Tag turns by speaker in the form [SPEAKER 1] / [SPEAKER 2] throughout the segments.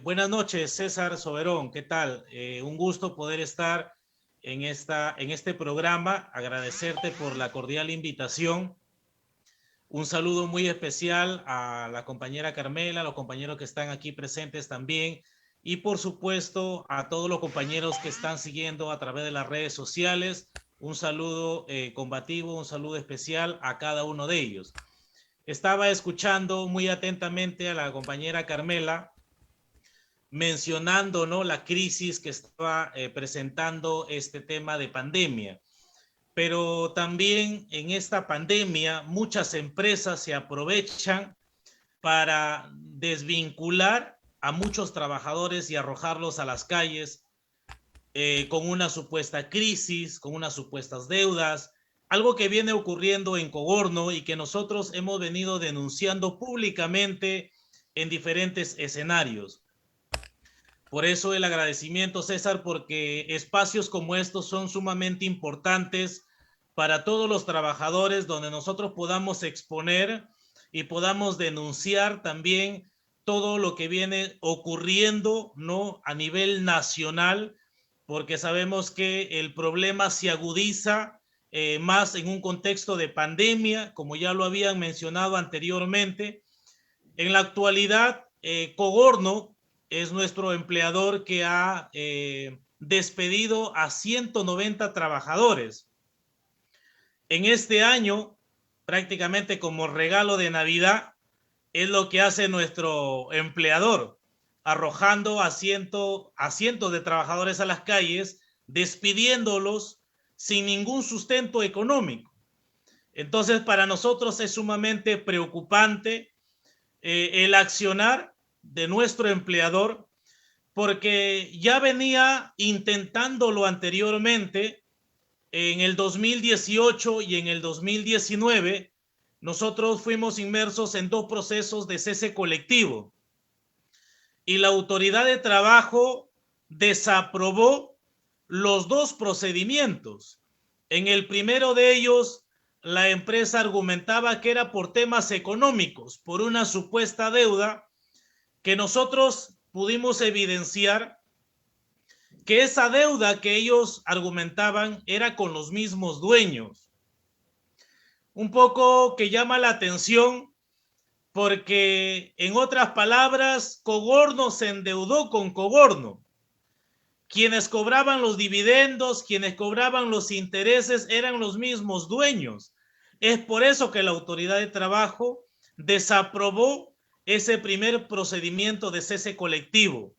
[SPEAKER 1] Buenas noches, César Soberón. ¿Qué tal? Un gusto poder estar en este programa. Agradecerte por la cordial invitación. Un saludo muy especial a la compañera Carmela, a los compañeros que están aquí presentes también y por supuesto a todos los compañeros que están siguiendo a través de las redes sociales. Un saludo combativo, un saludo especial a cada uno de ellos. Estaba escuchando muy atentamente a la compañera Carmela mencionando, ¿no?, la crisis que estaba presentando este tema de pandemia. Pero también en esta pandemia muchas empresas se aprovechan para desvincular a muchos trabajadores y arrojarlos a las calles con una supuesta crisis, con unas supuestas deudas, algo que viene ocurriendo en Cogorno y que nosotros hemos venido denunciando públicamente en diferentes escenarios. Por eso el agradecimiento, César, porque espacios como estos son sumamente importantes para todos los trabajadores, donde nosotros podamos exponer y podamos denunciar también todo lo que viene ocurriendo, ¿no?, a nivel nacional, porque sabemos que el problema se agudiza más en un contexto de pandemia, como ya lo habían mencionado anteriormente. En la actualidad, Cogorno es nuestro empleador que ha despedido a 190 trabajadores. En este año, prácticamente como regalo de Navidad, es lo que hace nuestro empleador, arrojando a cientos de trabajadores a las calles, despidiéndolos sin ningún sustento económico. Entonces, para nosotros es sumamente preocupante el accionar de nuestro empleador, porque ya venía intentándolo anteriormente. En el 2018 y en el 2019 nosotros fuimos inmersos en dos procesos de cese colectivo y la autoridad de trabajo desaprobó los dos procedimientos. En el primero de ellos, la empresa argumentaba que era por temas económicos, por una supuesta deuda que nosotros pudimos evidenciar que esa deuda que ellos argumentaban era con los mismos dueños. Un poco que llama la atención porque, en otras palabras, Cogorno se endeudó con Cogorno. Quienes cobraban los dividendos, quienes cobraban los intereses eran los mismos dueños. Es por eso que la autoridad de trabajo desaprobó ese primer procedimiento de cese colectivo.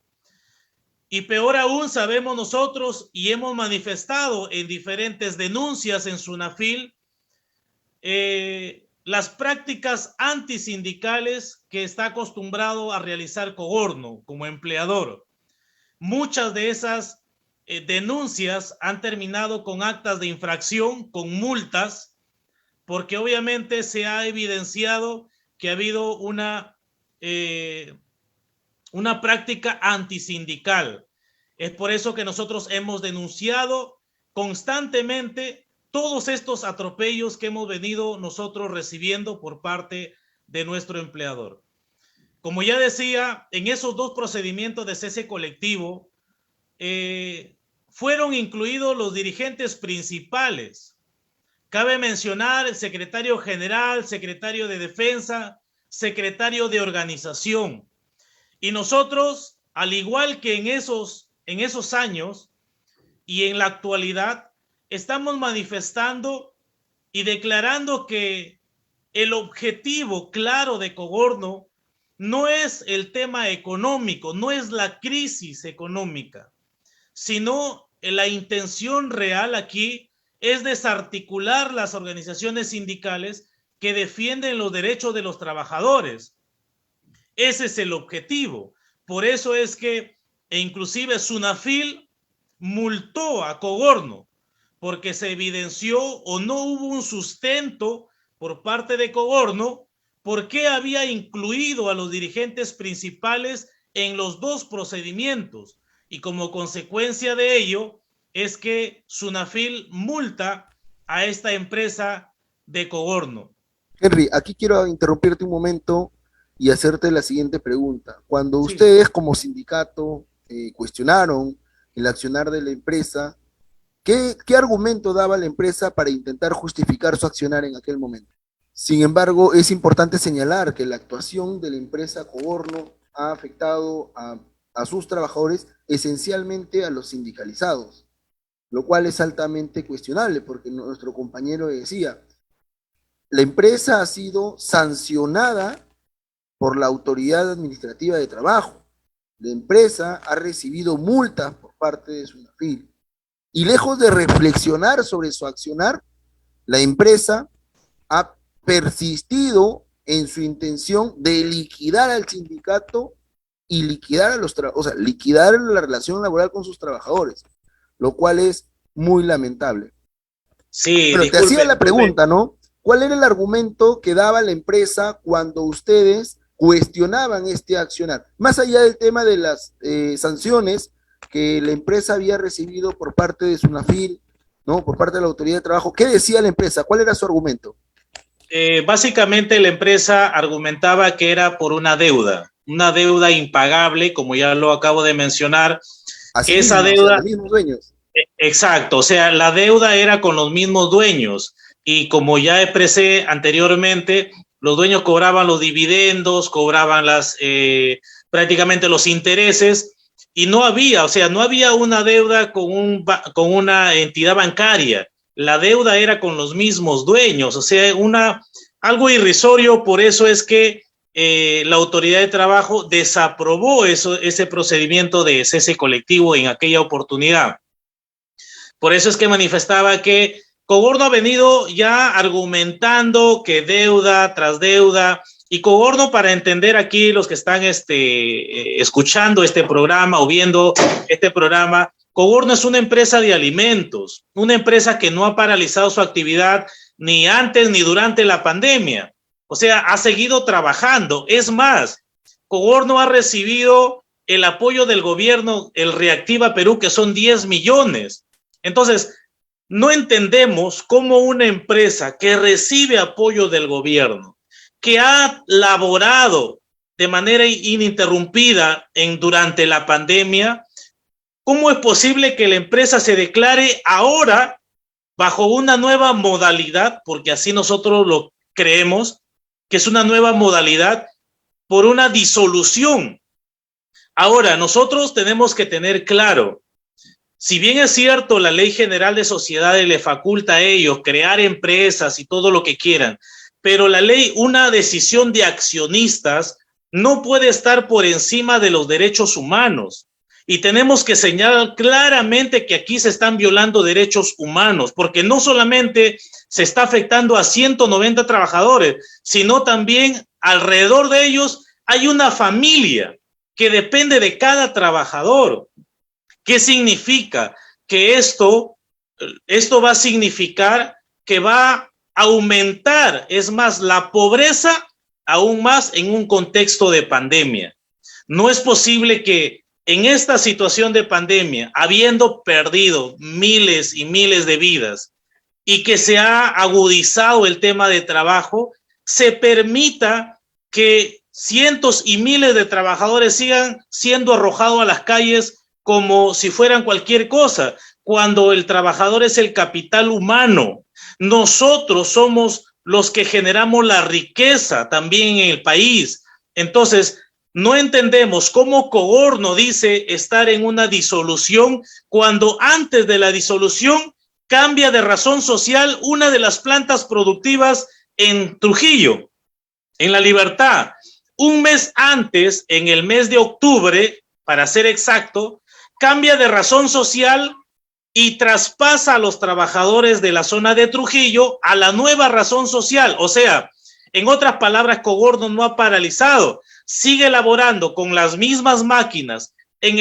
[SPEAKER 1] Y peor aún, sabemos nosotros y hemos manifestado en diferentes denuncias en SUNAFIL las prácticas antisindicales que está acostumbrado a realizar Cogorno como empleador. Muchas de esas denuncias han terminado con actas de infracción, con multas, porque obviamente se ha evidenciado que ha habido una práctica antisindical. Es por eso que nosotros hemos denunciado constantemente todos estos atropellos que hemos venido nosotros recibiendo por parte de nuestro empleador. Como ya decía, en esos dos procedimientos de cese colectivo fueron incluidos los dirigentes principales. Cabe mencionar el secretario general, secretario de defensa, secretario de organización. Y nosotros, al igual que en esos años y en la actualidad, estamos manifestando y declarando que el objetivo claro de Cogorno no es el tema económico, no es la crisis económica, sino la intención real aquí es desarticular las organizaciones sindicales que defienden los derechos de los trabajadores. Ese es el objetivo. Por eso es que, inclusive SUNAFIL multó a Cogorno, porque se evidenció o no hubo un sustento por parte de Cogorno por qué había incluido a los dirigentes principales en los dos procedimientos. Y como consecuencia de ello es que SUNAFIL multa a esta empresa de Cogorno.
[SPEAKER 2] Henry, aquí quiero interrumpirte un momento. y hacerte la siguiente pregunta. Cuando
[SPEAKER 1] Sí.
[SPEAKER 2] ustedes como sindicato cuestionaron el accionar de la empresa, ¿qué argumento daba la empresa para intentar justificar su accionar en aquel momento? Sin embargo, es importante señalar que la actuación de la empresa Coborno ha afectado a sus trabajadores, esencialmente a los sindicalizados, lo cual es altamente cuestionable, porque nuestro compañero decía, la empresa ha sido sancionada por la Autoridad Administrativa de Trabajo. La empresa ha recibido multas por parte de SUNAFIL. Y lejos de reflexionar sobre su accionar, la empresa ha persistido en su intención de liquidar al sindicato y liquidar a los o sea, liquidar la relación laboral con sus trabajadores, lo cual es muy lamentable.
[SPEAKER 1] Sí,
[SPEAKER 2] Pero te hacía
[SPEAKER 1] disculpe,
[SPEAKER 2] la
[SPEAKER 1] disculpe.
[SPEAKER 2] pregunta, ¿no? ¿Cuál era el argumento que daba la empresa cuando ustedes cuestionaban este accionar? Más allá del tema de las sanciones que la empresa había recibido por parte de SUNAFIL, ¿no? Por parte de la Autoridad de Trabajo, ¿qué decía la empresa? ¿Cuál era su argumento?
[SPEAKER 1] Básicamente la empresa argumentaba que era por una deuda impagable, como ya lo acabo de mencionar,
[SPEAKER 2] Así
[SPEAKER 1] que esa
[SPEAKER 2] mismo, o sea,
[SPEAKER 1] deuda,
[SPEAKER 2] los mismos dueños.
[SPEAKER 1] exacto, o sea, la deuda era con los mismos dueños y como ya expresé anteriormente, los dueños cobraban los dividendos, cobraban prácticamente los intereses y no había, o sea, no había una deuda con una entidad bancaria. La deuda era con los mismos dueños, o sea, algo irrisorio. Por eso es que la autoridad de trabajo desaprobó ese procedimiento de cese colectivo en aquella oportunidad. Por eso es que manifestaba que Coborno ha venido ya argumentando que deuda tras deuda, y Coborno, para entender aquí los que están escuchando este programa o viendo este programa, Coborno es una empresa de alimentos, una empresa que no ha paralizado su actividad ni antes ni durante la pandemia. O sea, ha seguido trabajando. Es más, Coborno ha recibido el apoyo del gobierno, el Reactiva Perú, que son 10 millones. Entonces, no entendemos cómo una empresa que recibe apoyo del gobierno, que ha laborado de manera ininterrumpida durante la pandemia, ¿cómo es posible que la empresa se declare ahora bajo una nueva modalidad? Porque así nosotros lo creemos, que es una nueva modalidad por una disolución. Ahora, nosotros tenemos que tener claro, si bien es cierto, la Ley General de Sociedades le faculta a ellos crear empresas y todo lo que quieran, pero la ley, una decisión de accionistas, no puede estar por encima de los derechos humanos. Y tenemos que señalar claramente que aquí se están violando derechos humanos, porque no solamente se está afectando a 190 trabajadores, sino también alrededor de ellos hay una familia que depende de cada trabajador. ¿Qué significa? Que esto va a significar que va a aumentar, es más, la pobreza aún más en un contexto de pandemia. No es posible que en esta situación de pandemia, habiendo perdido miles y miles de vidas y que se ha agudizado el tema de trabajo, se permita que cientos y miles de trabajadores sigan siendo arrojados a las calles como si fueran cualquier cosa, cuando el trabajador es el capital humano. Nosotros somos los que generamos la riqueza también en el país. Entonces, no entendemos cómo Coborno dice estar en una disolución cuando antes de la disolución cambia de razón social una de las plantas productivas en Trujillo, en La Libertad. Un mes antes, en el mes de octubre, para ser exacto, cambia de razón social y traspasa a los trabajadores de la zona de Trujillo a la nueva razón social. O sea, en otras palabras, Coborno no ha paralizado, sigue elaborando con las mismas máquinas, en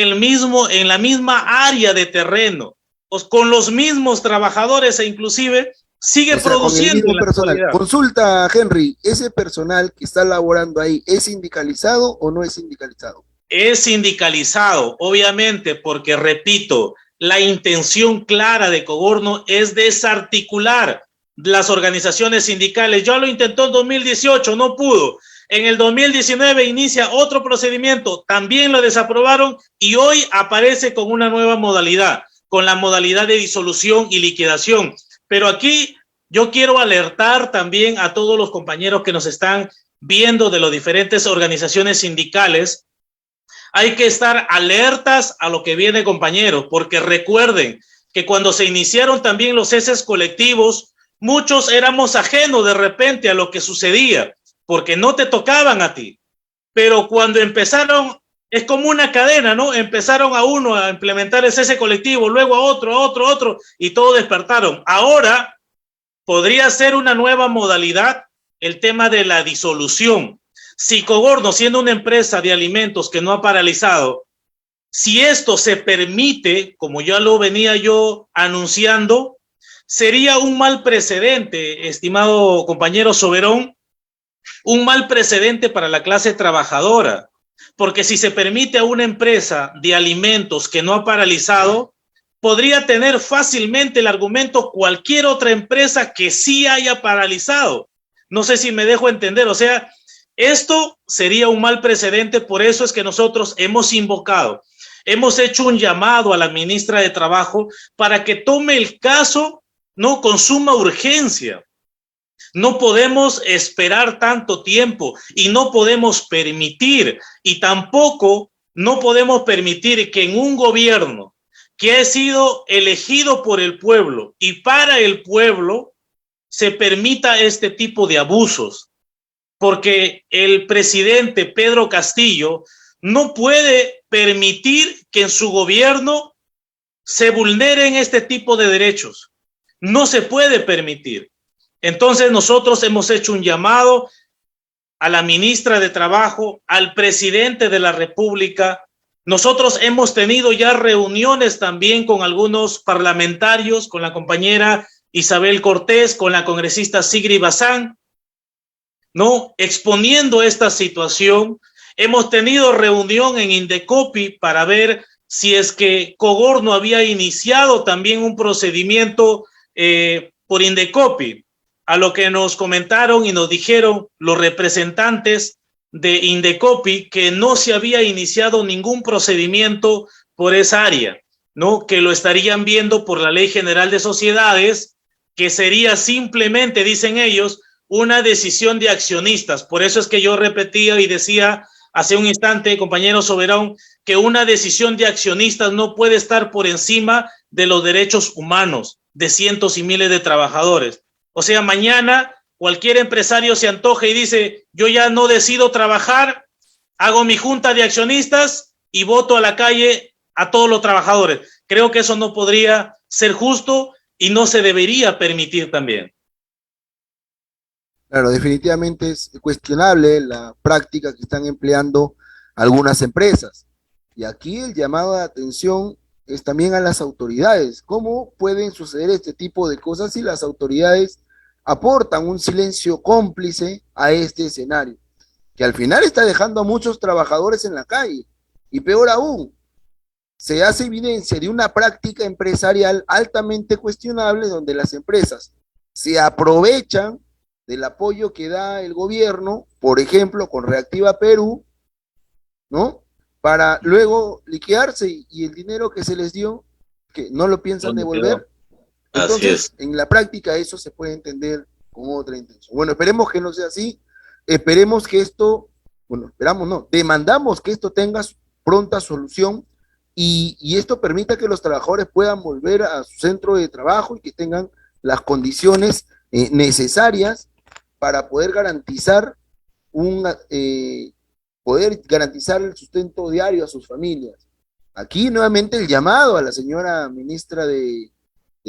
[SPEAKER 1] la misma área de terreno, pues con los mismos trabajadores e inclusive sigue
[SPEAKER 2] O sea, con el
[SPEAKER 1] produciendo en
[SPEAKER 2] mismo
[SPEAKER 1] la
[SPEAKER 2] personal.
[SPEAKER 1] actualidad.
[SPEAKER 2] Consulta, Henry, ¿ese personal que está laborando ahí es sindicalizado o no es sindicalizado?
[SPEAKER 1] Es sindicalizado, obviamente, porque, repito, la intención clara de Coborno es desarticular las organizaciones sindicales. Ya lo intentó en 2018, no pudo. En el 2019 inicia otro procedimiento, también lo desaprobaron y hoy aparece con una nueva modalidad, con la modalidad de disolución y liquidación. Pero aquí yo quiero alertar también a todos los compañeros que nos están viendo de las diferentes organizaciones sindicales. Hay que estar alertas a lo que viene, compañeros, porque recuerden que cuando se iniciaron también los ceses colectivos, muchos éramos ajenos de repente a lo que sucedía, porque no te tocaban a ti. Pero cuando empezaron, es como una cadena, ¿no? Empezaron a uno a implementar el cese colectivo, luego a otro, y todos despertaron. Ahora podría ser una nueva modalidad el tema de la disolución. Si Cogorno, siendo una empresa de alimentos que no ha paralizado, si esto se permite, como ya lo venía yo anunciando, sería un mal precedente, estimado compañero Soberón, un mal precedente para la clase trabajadora, porque si se permite a una empresa de alimentos que no ha paralizado, podría tener fácilmente el argumento cualquier otra empresa que sí haya paralizado. No sé si me dejo entender, o sea, esto sería un mal precedente, por eso es que nosotros hemos invocado, hemos hecho un llamado a la ministra de Trabajo para que tome el caso, ¿no?, con suma urgencia. No podemos esperar tanto tiempo y no podemos permitir, y tampoco no podemos permitir que en un gobierno que ha sido elegido por el pueblo y para el pueblo se permita este tipo de abusos, porque el presidente Pedro Castillo no puede permitir que en su gobierno se vulneren este tipo de derechos. No se puede permitir. Entonces nosotros hemos hecho un llamado a la ministra de Trabajo, al presidente de la República. Nosotros hemos tenido ya reuniones también con algunos parlamentarios, con la compañera Isabel Cortés, con la congresista Sigrid Bazán, ¿no?, exponiendo esta situación. Hemos tenido reunión en Indecopi para ver si es que Cogorno había iniciado también un procedimiento por Indecopi, a lo que nos comentaron y nos dijeron los representantes de Indecopi que no se había iniciado ningún procedimiento por esa área, ¿no?, que lo estarían viendo por la Ley General de Sociedades, que sería simplemente, dicen ellos, una decisión de accionistas. Por eso es que yo repetía y decía hace un instante, compañero Soberón, que una decisión de accionistas no puede estar por encima de los derechos humanos de cientos y miles de trabajadores. O sea, mañana cualquier empresario se antoja y dice, yo ya no decido trabajar, hago mi junta de accionistas y voto a la calle a todos los trabajadores. Creo que eso no podría ser justo y no se debería permitir también.
[SPEAKER 2] Claro, definitivamente es cuestionable la práctica que están empleando algunas empresas. Y aquí el llamado de atención es también a las autoridades. ¿Cómo pueden suceder este tipo de cosas si las autoridades aportan un silencio cómplice a este escenario? Que al final está dejando a muchos trabajadores en la calle. Y peor aún, se hace evidencia de una práctica empresarial altamente cuestionable donde las empresas se aprovechan del apoyo que da el gobierno, por ejemplo, con Reactiva Perú, ¿no?, para luego liquidarse y el dinero que se les dio, que no lo piensan devolver. Entonces, en la práctica eso se puede entender con otra intención. Bueno, esperemos que no sea así, esperemos que esto, bueno, esperamos no, demandamos que esto tenga pronta solución y esto permita que los trabajadores puedan volver a su centro de trabajo y que tengan las condiciones necesarias para poder garantizar el sustento diario a sus familias. Aquí nuevamente el llamado a la señora ministra de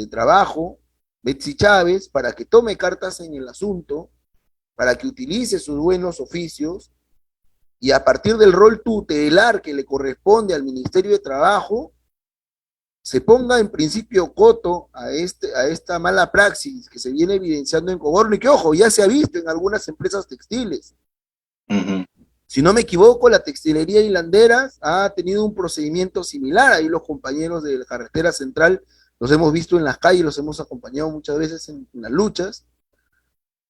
[SPEAKER 2] Trabajo, Betsy Chávez, para que tome cartas en el asunto, para que utilice sus buenos oficios y a partir del rol tutelar que le corresponde al Ministerio de Trabajo, se ponga en principio coto a esta mala praxis que se viene evidenciando en Cogorno y que, ojo, ya se ha visto en algunas empresas textiles. Si no me equivoco, la textilería Hilanderas ha tenido un procedimiento similar. Ahí los compañeros de la carretera central los hemos visto en las calles, los hemos acompañado muchas veces en las luchas.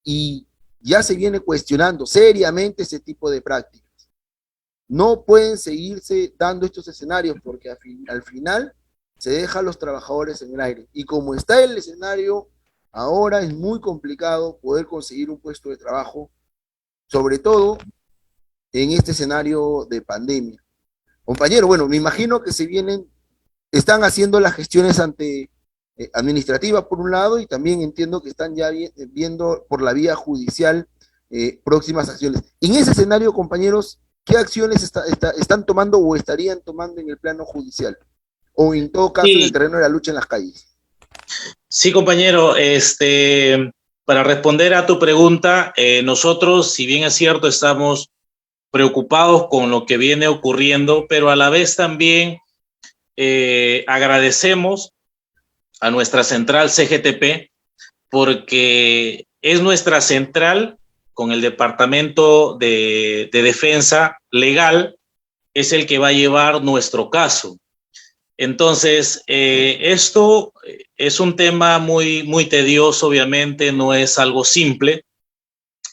[SPEAKER 2] Y ya se viene cuestionando seriamente ese tipo de prácticas. No pueden seguirse dando estos escenarios porque al final se deja a los trabajadores en el aire. Y como está el escenario, ahora es muy complicado poder conseguir un puesto de trabajo, sobre todo en este escenario de pandemia. Compañero, bueno, me imagino que están haciendo las gestiones ante administrativas por un lado y también entiendo que están ya viendo por la vía judicial próximas acciones. En ese escenario, compañeros, ¿qué acciones están tomando o estarían tomando en el plano judicial? O en todo caso en el terreno de la lucha en las calles.
[SPEAKER 1] Sí, compañero, para responder a tu pregunta, nosotros, si bien es cierto, estamos preocupados con lo que viene ocurriendo, pero a la vez también agradecemos a nuestra central CGTP porque es nuestra central con el Departamento de Defensa Legal, es el que va a llevar nuestro caso. Entonces, esto es un tema muy tedioso, obviamente, no es algo simple,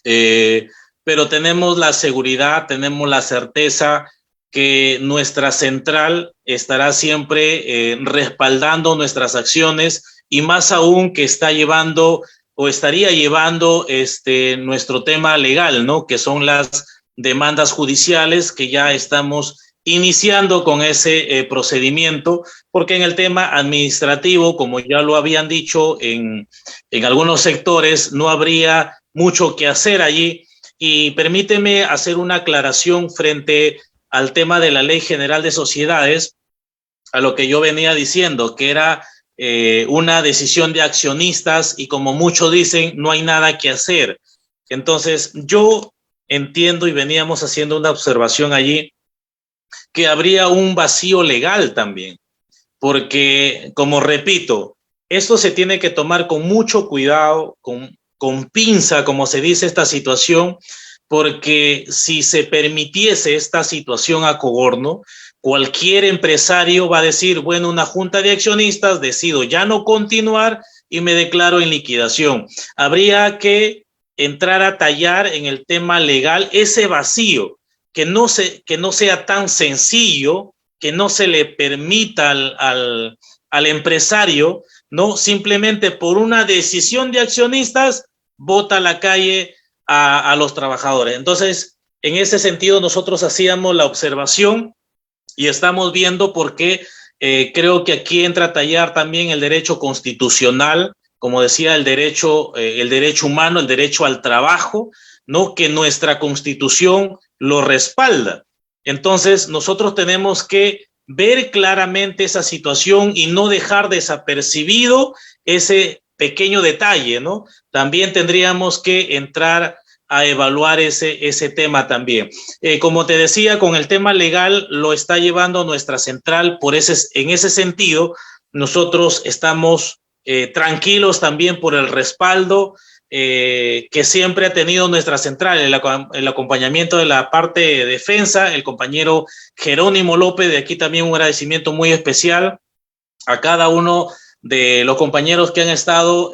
[SPEAKER 1] pero tenemos la seguridad, tenemos la certeza que nuestra central estará siempre respaldando nuestras acciones y más aún que está llevando o estaría llevando nuestro tema legal, ¿no? Que son las demandas judiciales que ya estamos iniciando con ese procedimiento, porque en el tema administrativo, como ya lo habían dicho en algunos sectores, no habría mucho que hacer allí. Y permíteme hacer una aclaración frente al tema de la Ley General de Sociedades, a lo que yo venía diciendo, que era una decisión de accionistas y como muchos dicen, no hay nada que hacer. Entonces, yo entiendo y veníamos haciendo una observación allí, que habría un vacío legal también, porque, como repito, esto se tiene que tomar con mucho cuidado, con pinza, como se dice esta situación, porque si se permitiese esta situación a Coborno, cualquier empresario va a decir, bueno, una junta de accionistas, decido ya no continuar y me declaro en liquidación. Habría que entrar a tallar en el tema legal ese vacío, que no sea tan sencillo, que no se le permita al empresario, no simplemente por una decisión de accionistas, bota a la calle a los trabajadores. Entonces, en ese sentido, nosotros hacíamos la observación y estamos viendo por qué creo que aquí entra a tallar también el derecho constitucional, como decía, el derecho humano, el derecho al trabajo, ¿no? Que nuestra Constitución lo respalda. Entonces, nosotros tenemos que ver claramente esa situación y no dejar desapercibido ese pequeño detalle, ¿no? También tendríamos que entrar a evaluar ese tema también. Como te decía, con el tema legal lo está llevando nuestra central, en ese sentido, nosotros estamos tranquilos también por el respaldo que siempre ha tenido nuestra central, el acompañamiento de la parte de defensa, el compañero Jerónimo López, de aquí también un agradecimiento muy especial a cada uno de los compañeros que han estado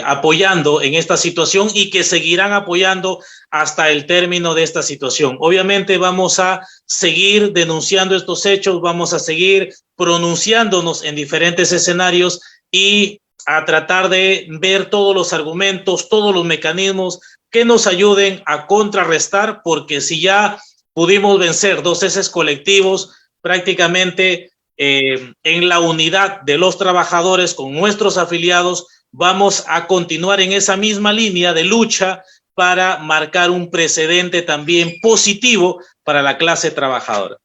[SPEAKER 1] apoyando en esta situación y que seguirán apoyando hasta el término de esta situación. Obviamente vamos a seguir denunciando estos hechos, vamos a seguir pronunciándonos en diferentes escenarios y a tratar de ver todos los argumentos, todos los mecanismos que nos ayuden a contrarrestar, porque si ya pudimos vencer 2 heces colectivos, prácticamente en la unidad de los trabajadores con nuestros afiliados, vamos a continuar en esa misma línea de lucha para marcar un precedente también positivo para la clase trabajadora.